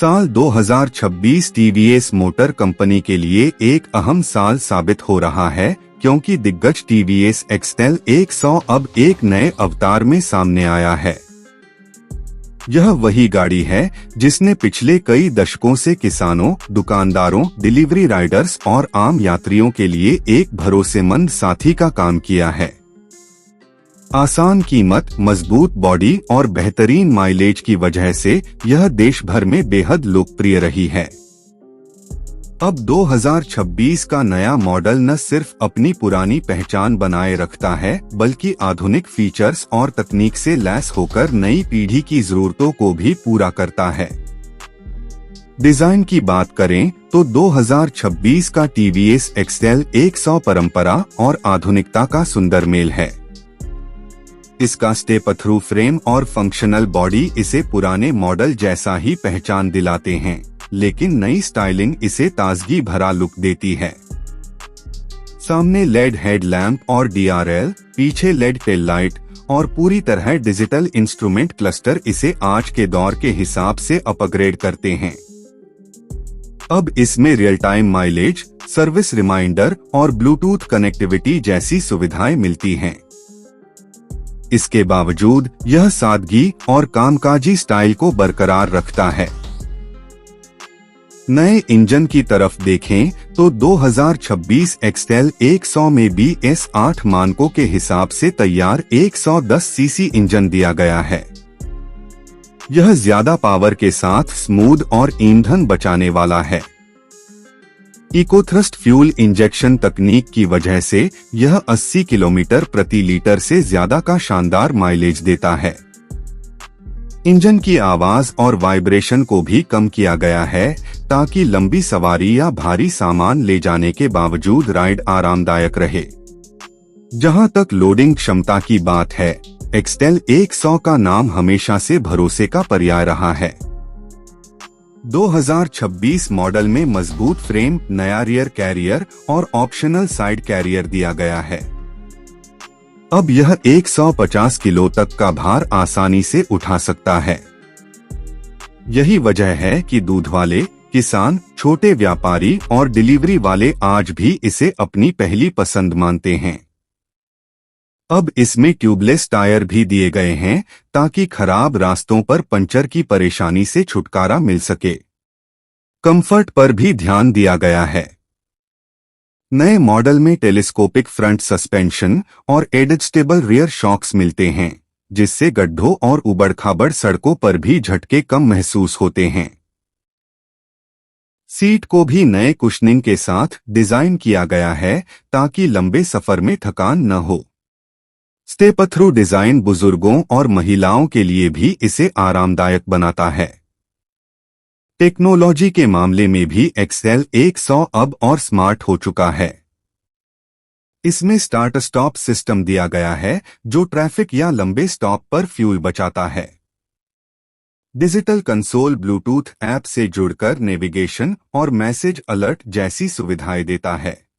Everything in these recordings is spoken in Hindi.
साल 2026 टीवीएस मोटर कंपनी के लिए एक अहम साल साबित हो रहा है, क्योंकि दिग्गज टीवीएस एक्सएल 100 अब एक नए अवतार में सामने आया है। यह वही गाड़ी है जिसने पिछले कई दशकों से किसानों, दुकानदारों, डिलीवरी राइडर्स और आम यात्रियों के लिए एक भरोसेमंद साथी का काम किया है। आसान कीमत, मजबूत बॉडी और बेहतरीन माइलेज की वजह से यह देश भर में बेहद लोकप्रिय रही है। अब 2026 का नया मॉडल न सिर्फ अपनी पुरानी पहचान बनाए रखता है, बल्कि आधुनिक फीचर्स और तकनीक से लैस होकर नई पीढ़ी की जरूरतों को भी पूरा करता है। डिजाइन की बात करें तो 2026 का टीवीएस एक्सएल 100 परंपरा और आधुनिकता का सुंदर मेल है। इसका स्टेप थ्रू फ्रेम और फंक्शनल बॉडी इसे पुराने मॉडल जैसा ही पहचान दिलाते हैं, लेकिन नई स्टाइलिंग इसे ताजगी भरा लुक देती है। सामने लेड हेडलैम्प और डीआरएल, पीछे लेड टेल लाइट और पूरी तरह डिजिटल इंस्ट्रूमेंट क्लस्टर इसे आज के दौर के हिसाब से अपग्रेड करते हैं। अब इसमें real time mileage, service reminder और ब्लूटूथ कनेक्टिविटी जैसी सुविधाएं मिलती हैं। इसके बावजूद यह सादगी और कामकाजी स्टाइल को बरकरार रखता है। नए इंजन की तरफ देखें तो 2026 एक्सएल 100 में BS8 मानकों के हिसाब से तैयार 110 सीसी इंजन दिया गया है। यह ज्यादा पावर के साथ स्मूथ और ईंधन बचाने वाला है। इकोथ्रस्ट फ्यूल इंजेक्शन तकनीक की वजह से यह 80 किलोमीटर प्रति लीटर से ज्यादा का शानदार माइलेज देता है। इंजन की आवाज और वाइब्रेशन को भी कम किया गया है, ताकि लंबी सवारी या भारी सामान ले जाने के बावजूद राइड आरामदायक रहे। जहां तक लोडिंग क्षमता की बात है, एक्सएल 100 का नाम हमेशा से भरोसे का पर्याय रहा है। 2026 मॉडल में मजबूत फ्रेम, नया रियर कैरियर और ऑप्शनल साइड कैरियर दिया गया है। अब यह 150 किलो तक का भार आसानी से उठा सकता है। यही वजह है कि दूध वाले, किसान, छोटे व्यापारी और डिलीवरी वाले आज भी इसे अपनी पहली पसंद मानते हैं। अब इसमें ट्यूबलेस टायर भी दिए गए हैं, ताकि खराब रास्तों पर पंचर की परेशानी से छुटकारा मिल सके। कंफर्ट पर भी ध्यान दिया गया है। नए मॉडल में टेलीस्कोपिक फ्रंट सस्पेंशन और एडजस्टेबल रियर शॉक्स मिलते हैं, जिससे गड्ढों और उबड़-खाबड़ सड़कों पर भी झटके कम महसूस होते हैं। सीट को भी नए कुशनिंग के साथ डिजाइन किया गया है, ताकि लंबे सफर में थकान न हो। स्टेप थ्रू डिजाइन बुजुर्गों और महिलाओं के लिए भी इसे आरामदायक बनाता है। टेक्नोलॉजी के मामले में भी एक्सएल 100 अब और स्मार्ट हो चुका है। इसमें स्टार्ट स्टॉप सिस्टम दिया गया है, जो ट्रैफिक या लंबे स्टॉप पर फ्यूल बचाता है। डिजिटल कंसोल ब्लूटूथ ऐप से जुड़कर नेविगेशन और मैसेज अलर्ट जैसी सुविधाएं देता है।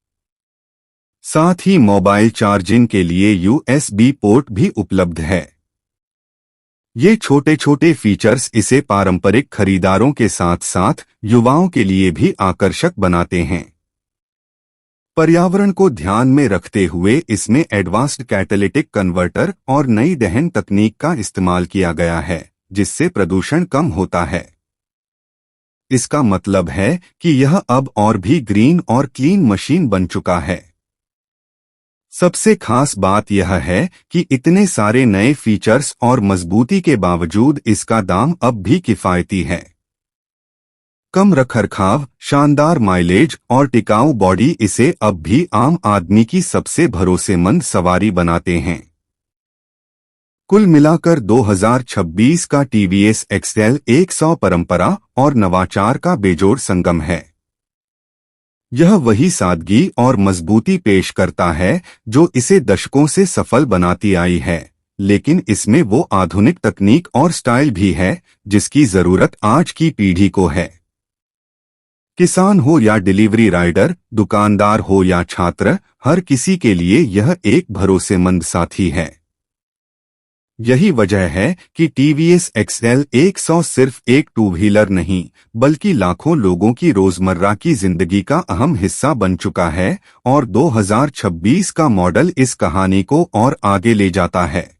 साथ ही मोबाइल चार्जिंग के लिए USB पोर्ट भी उपलब्ध है। ये छोटे छोटे फीचर्स इसे पारंपरिक खरीदारों के साथ साथ युवाओं के लिए भी आकर्षक बनाते हैं। पर्यावरण को ध्यान में रखते हुए इसमें एडवांस्ड कैटालिटिक कन्वर्टर और नई दहन तकनीक का इस्तेमाल किया गया है, जिससे प्रदूषण कम होता है। इसका मतलब है कि यह अब और भी ग्रीन और क्लीन मशीन बन चुका है। सबसे खास बात यह है कि इतने सारे नए फीचर्स और मजबूती के बावजूद इसका दाम अब भी किफायती है। कम रखरखाव, शानदार माइलेज और टिकाऊ बॉडी इसे अब भी आम आदमी की सबसे भरोसेमंद सवारी बनाते हैं। कुल मिलाकर 2026 का टीवीएस एक्सएल 100 परंपरा और नवाचार का बेजोड़ संगम है। यह वही सादगी और मजबूती पेश करता है जो इसे दशकों से सफल बनाती आई है, लेकिन इसमें वो आधुनिक तकनीक और स्टाइल भी है जिसकी जरूरत आज की पीढ़ी को है। किसान हो या डिलीवरी राइडर, दुकानदार हो या छात्र, हर किसी के लिए यह एक भरोसेमंद साथी है। यही वजह है कि टीवीएस एक्सएल 100 सिर्फ एक टू व्हीलर नहीं बल्कि लाखों लोगों की रोजमर्रा की जिंदगी का अहम हिस्सा बन चुका है और 2026 का मॉडल इस कहानी को और आगे ले जाता है।